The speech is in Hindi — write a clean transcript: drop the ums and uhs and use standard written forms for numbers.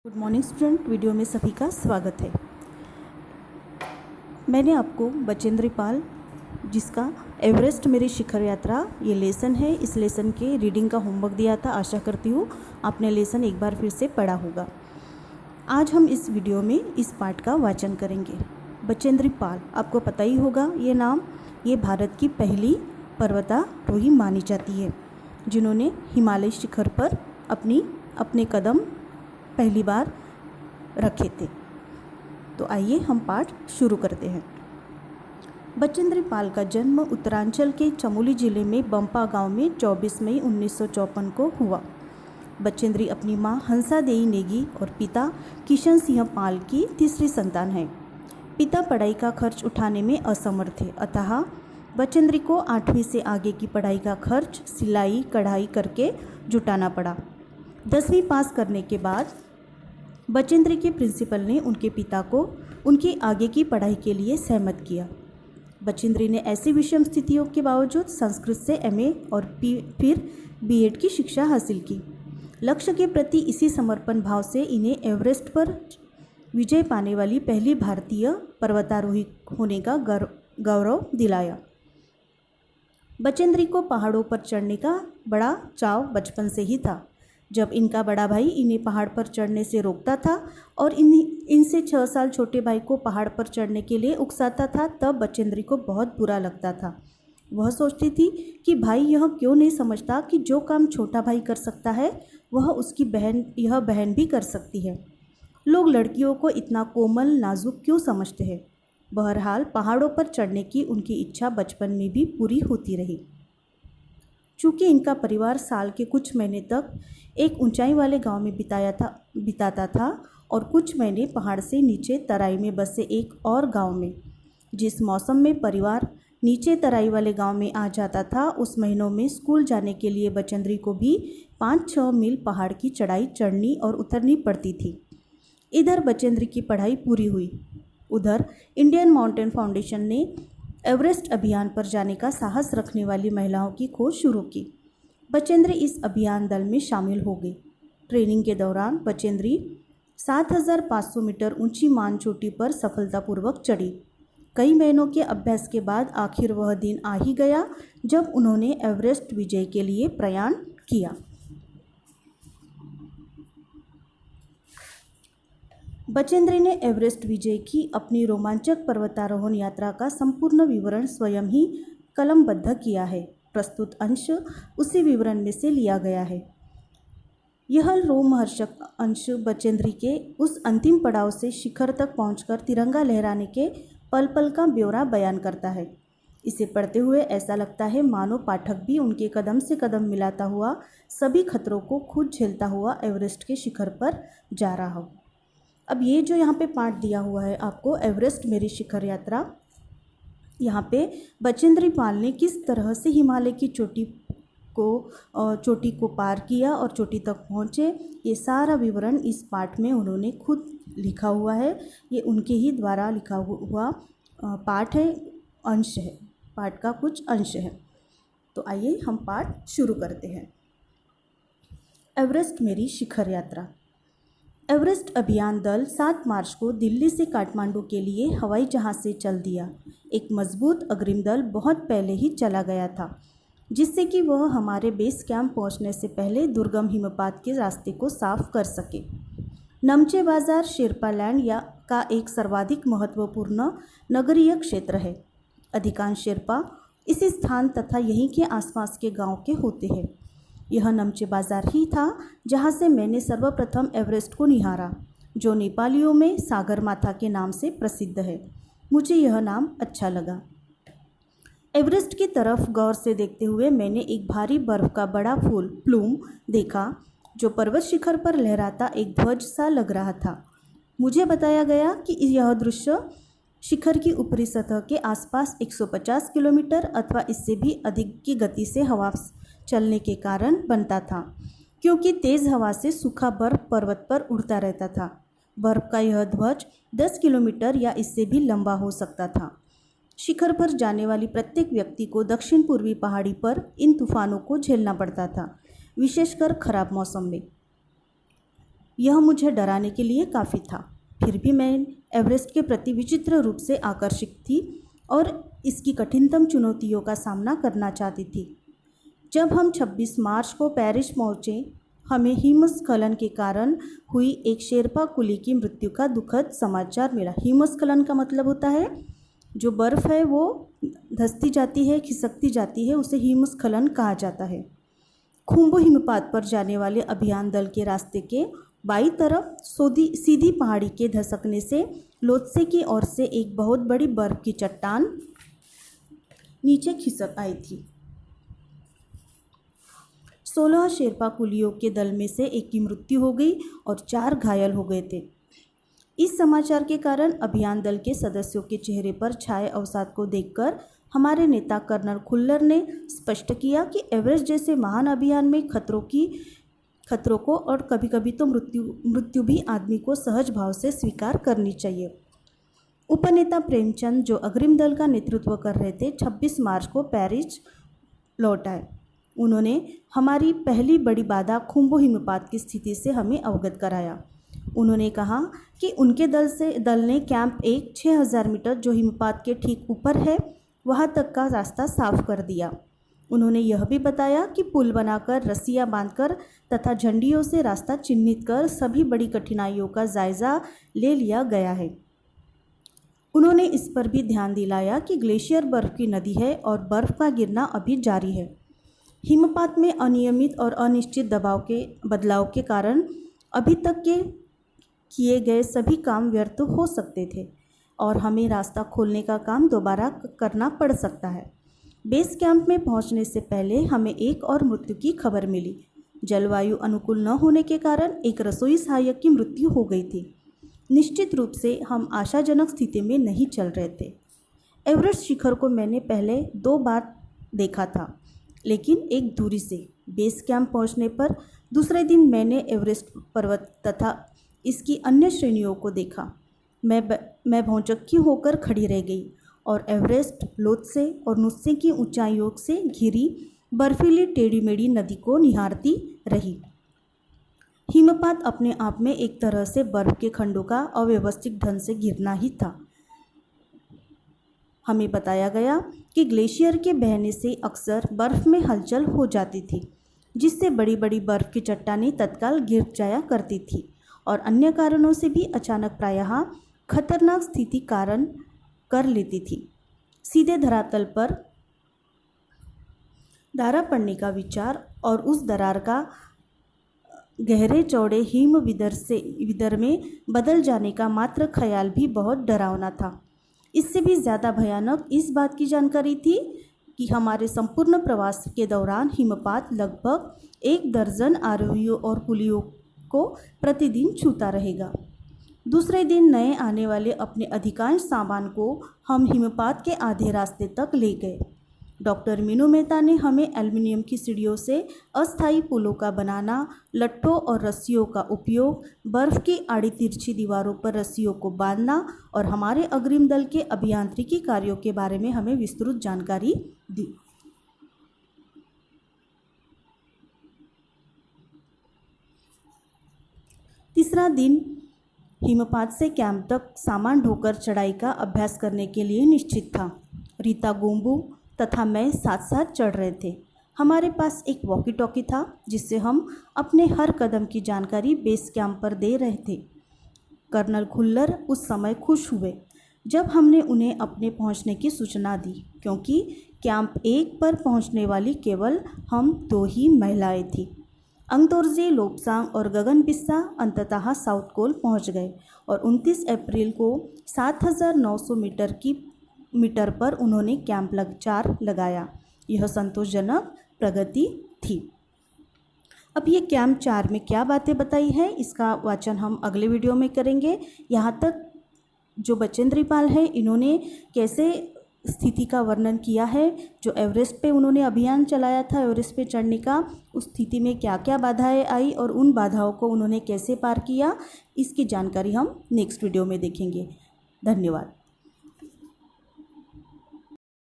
गुड मॉर्निंग स्टूडेंट, वीडियो में सभी का स्वागत है। मैंने आपको बचेंद्री पाल, जिसका एवरेस्ट मेरी शिखर यात्रा ये लेसन है, इस लेसन के रीडिंग का होमवर्क दिया था। आशा करती हूँ आपने लेसन एक बार फिर से पढ़ा होगा। आज हम इस वीडियो में इस पाठ का वाचन करेंगे। बचेंद्री पाल, आपको पता ही होगा ये नाम, ये भारत की पहली पर्वतारोही मानी जाती है जिन्होंने हिमालय शिखर पर अपने कदम पहली बार रखे थे। तो आइए हम पाठ शुरू करते हैं। बचेंद्री पाल का जन्म उत्तरांचल के चमोली जिले में बंपा गांव में 24 मई 1954 को हुआ। बचेंद्री अपनी मां हंसा देई नेगी और पिता किशन सिंह पाल की तीसरी संतान है। पिता पढ़ाई का खर्च उठाने में असमर्थ थे, अतः बचेंद्री को 8वीं से आगे की पढ़ाई का खर्च सिलाई कढ़ाई करके जुटाना पड़ा। 10वीं पास करने के बाद बचेंद्री के प्रिंसिपल ने उनके पिता को उनकी आगे की पढ़ाई के लिए सहमत किया। बचेंद्री ने ऐसी विषम स्थितियों के बावजूद संस्कृत से एमए और फिर बीएड की शिक्षा हासिल की। लक्ष्य के प्रति इसी समर्पण भाव से इन्हें एवरेस्ट पर विजय पाने वाली पहली भारतीय पर्वतारोही होने का गौरव दिलाया। बचेंद्री को पहाड़ों पर चढ़ने का बड़ा चाव बचपन से ही था। जब इनका बड़ा भाई इन्हें पहाड़ पर चढ़ने से रोकता था और इनसे 6 साल छोटे भाई को पहाड़ पर चढ़ने के लिए उकसाता था, तब बचेंद्री को बहुत बुरा लगता था। वह सोचती थी कि भाई यह क्यों नहीं समझता कि जो काम छोटा भाई कर सकता है वह उसकी बहन भी कर सकती है। लोग लड़कियों को इतना कोमल नाजुक क्यों समझते हैं। बहरहाल पहाड़ों पर चढ़ने की उनकी इच्छा बचपन में भी पूरी होती रही। चूँकि इनका परिवार साल के कुछ महीने तक एक ऊंचाई वाले गांव में बिताता था और कुछ महीने पहाड़ से नीचे तराई में बसे एक और गांव में, जिस मौसम में परिवार नीचे तराई वाले गांव में आ जाता था, उस महीनों में स्कूल जाने के लिए बचेंद्री को भी 5-6 मील पहाड़ की चढ़ाई चढ़नी और उतरनी पड़ती थी। इधर बचेंद्री की पढ़ाई पूरी हुई, उधर इंडियन माउंटेन फाउंडेशन ने एवरेस्ट अभियान पर जाने का साहस रखने वाली महिलाओं की खोज शुरू की। बचेंद्री इस अभियान दल में शामिल हो गई। ट्रेनिंग के दौरान बचेंद्री 7500 मीटर ऊंची मान चोटी पर सफलतापूर्वक चढ़ी। कई महीनों के अभ्यास के बाद आखिर वह दिन आ ही गया जब उन्होंने एवरेस्ट विजय के लिए प्रयाण किया। बचेंद्री ने एवरेस्ट विजय की अपनी रोमांचक पर्वतारोहण यात्रा का संपूर्ण विवरण स्वयं ही कलमबद्ध किया है। प्रस्तुत अंश उसी विवरण में से लिया गया है। यह रोमहर्षक अंश बचेंद्री के उस अंतिम पड़ाव से शिखर तक पहुंचकर तिरंगा लहराने के पल पल का ब्यौरा बयान करता है। इसे पढ़ते हुए ऐसा लगता है मानो पाठक भी उनके कदम से कदम मिलाता हुआ सभी खतरों को खुद झेलता हुआ एवरेस्ट के शिखर पर जा रहा हो। अब ये जो यहाँ पे पाठ दिया हुआ है आपको, एवरेस्ट मेरी शिखर यात्रा, यहाँ पे बचेंद्री पाल ने किस तरह से हिमालय की चोटी को पार किया और चोटी तक पहुँचे, ये सारा विवरण इस पाठ में उन्होंने खुद लिखा हुआ है। ये उनके ही द्वारा लिखा हुआ पाठ है, अंश है, पाठ का कुछ अंश है। तो आइए हम पाठ शुरू करते हैं। एवरेस्ट मेरी शिखर यात्रा। एवरेस्ट अभियान दल 7 मार्च को दिल्ली से काठमांडू के लिए हवाई जहाज़ से चल दिया। एक मजबूत अग्रिम दल बहुत पहले ही चला गया था, जिससे कि वह हमारे बेस कैंप पहुंचने से पहले दुर्गम हिमपात के रास्ते को साफ कर सके। नमचे बाजार शेरपा लैंड का एक सर्वाधिक महत्वपूर्ण नगरीय क्षेत्र है। अधिकांश शेरपा इसी स्थान तथा यहीं के आसपास के गांव के होते हैं। यह नमचे बाजार ही था जहां से मैंने सर्वप्रथम एवरेस्ट को निहारा, जो नेपालियों में सागर माथा के नाम से प्रसिद्ध है। मुझे यह नाम अच्छा लगा। एवरेस्ट की तरफ गौर से देखते हुए मैंने एक भारी बर्फ का बड़ा प्लूम देखा, जो पर्वत शिखर पर लहराता एक ध्वज सा लग रहा था। मुझे बताया गया कि यह दृश्य शिखर की ऊपरी सतह के आसपास 150 किलोमीटर अथवा इससे भी अधिक की गति से हवा चलने के कारण बनता था, क्योंकि तेज़ हवा से सूखा बर्फ पर्वत पर उड़ता रहता था। बर्फ का यह ध्वज 10 किलोमीटर या इससे भी लंबा हो सकता था। शिखर पर जाने वाली प्रत्येक व्यक्ति को दक्षिण पूर्वी पहाड़ी पर इन तूफानों को झेलना पड़ता था, विशेषकर खराब मौसम में। यह मुझे डराने के लिए काफ़ी था। फिर भी मैं एवरेस्ट के प्रति विचित्र रूप से आकर्षित थी और इसकी कठिनतम चुनौतियों का सामना करना चाहती थी। जब हम 26 मार्च को पेरिस पहुँचे, हमें हिमस्खलन के कारण हुई एक शेरपा कुली की मृत्यु का दुखद समाचार मिला। हिमस्खलन का मतलब होता है जो बर्फ़ है वो धंसती जाती है, खिसकती जाती है, उसे हिमस्खलन कहा जाता है। खुम्बू हिमपात पर जाने वाले अभियान दल के रास्ते के बाईं तरफ सीधी पहाड़ी के धसकने से लोत्से की ओर से एक बहुत बड़ी बर्फ की चट्टान नीचे खिसक आई थी। 16 शेरपा कुलियों के दल में से एक की मृत्यु हो गई और 4 घायल हो गए थे। इस समाचार के कारण अभियान दल के सदस्यों के चेहरे पर छाए अवसाद को देखकर हमारे नेता कर्नल खुल्लर ने स्पष्ट किया कि एवरेस्ट जैसे महान अभियान में खतरों को और कभी कभी तो मृत्यु भी आदमी को सहज भाव से स्वीकार करनी चाहिए। उपनेता प्रेमचंद, जो अग्रिम दल का नेतृत्व कर रहे थे, 26 मार्च को पेरिस लौट आए। उन्होंने हमारी पहली बड़ी बाधा खुम्बू हिमपात की स्थिति से हमें अवगत कराया। उन्होंने कहा कि उनके दल ने कैंप 1 6000 मीटर जो हिमपात के ठीक ऊपर है वहां तक का रास्ता साफ कर दिया। उन्होंने यह भी बताया कि पुल बनाकर, रस्सियां बांधकर तथा झंडियों से रास्ता चिन्हित कर सभी बड़ी कठिनाइयों का जायजा ले लिया गया है। उन्होंने इस पर भी ध्यान दिलाया कि ग्लेशियर बर्फ की नदी है और बर्फ का गिरना अभी जारी है। हिमपात में अनियमित और अनिश्चित बदलाव के कारण अभी तक के किए गए सभी काम व्यर्थ हो सकते थे और हमें रास्ता खोलने का काम दोबारा करना पड़ सकता है। बेस कैंप में पहुंचने से पहले हमें एक और मृत्यु की खबर मिली। जलवायु अनुकूल न होने के कारण एक रसोई सहायक की मृत्यु हो गई थी। निश्चित रूप से हम आशाजनक स्थिति में नहीं चल रहे थे। एवरेस्ट शिखर को मैंने पहले 2 बार देखा था, लेकिन एक दूरी से। बेस कैंप पहुंचने पर दूसरे दिन मैंने एवरेस्ट पर्वत तथा इसकी अन्य श्रेणियों को देखा। मैं भौचक्की होकर खड़ी रह गई और एवरेस्ट, लोत्से और नुस्से की ऊंचाइयों से घिरी बर्फीली टेढ़ी मेढ़ी नदी को निहारती रही। हिमपात अपने आप में एक तरह से बर्फ के खंडों का अव्यवस्थित ढंग से गिरना ही था। हमें बताया गया कि ग्लेशियर के बहने से अक्सर बर्फ में हलचल हो जाती थी, जिससे बड़ी बड़ी बर्फ की चट्टानें तत्काल गिर जाया करती थी और अन्य कारणों से भी अचानक प्रायः खतरनाक स्थिति कारण कर लेती थी। सीधे धरातल पर दरार पड़ने का विचार और उस दरार का गहरे चौड़े हिम विदर में बदल जाने का मात्र ख्याल भी बहुत डरावना था। इससे भी ज़्यादा भयानक इस बात की जानकारी थी कि हमारे संपूर्ण प्रवास के दौरान हिमपात लगभग 1 दर्जन आरोहियों और कुलियों को प्रतिदिन छूता रहेगा। दूसरे दिन नए आने वाले अपने अधिकांश सामान को हम हिमपात के आधे रास्ते तक ले गए। डॉक्टर मीनू मेहता ने हमें एल्युमिनियम की सीढ़ियों से अस्थायी पुलों का बनाना, लट्ठों और रस्सियों का उपयोग, बर्फ़ की आड़ी तिरछी दीवारों पर रस्सियों को बांधना और हमारे अग्रिम दल के अभियांत्रिकी कार्यों के बारे में हमें विस्तृत जानकारी दी। तीसरा दिन हिमपात से कैंप तक सामान ढोकर चढ़ाई का अभ्यास करने के लिए निश्चित था। रीता गोम्बू तथा मैं साथ साथ चढ़ रहे थे। हमारे पास एक वॉकी टॉकी था जिससे हम अपने हर कदम की जानकारी बेस कैंप पर दे रहे थे। कर्नल खुल्लर उस समय खुश हुए जब हमने उन्हें अपने पहुंचने की सूचना दी, क्योंकि कैंप 1 पर पहुंचने वाली केवल हम 2 ही महिलाएं थीं। अंगतोर्जे, लोब्सांग और गगन बिस्सा अंततः साउथ कोल पहुंच गए और 29 अप्रैल को 7900 मीटर पर उन्होंने कैंप 4 लगाया। यह संतोषजनक प्रगति थी। अब ये कैंप 4 में क्या बातें बताई है, इसका वाचन हम अगले वीडियो में करेंगे। यहाँ तक जो बचेंद्री पाल है, इन्होंने कैसे स्थिति का वर्णन किया है, जो एवरेस्ट पे उन्होंने अभियान चलाया था एवरेस्ट पे चढ़ने का, उस स्थिति में क्या क्या बाधाएं आई और उन बाधाओं को उन्होंने कैसे पार किया, इसकी जानकारी हम नेक्स्ट वीडियो में देखेंगे। धन्यवाद।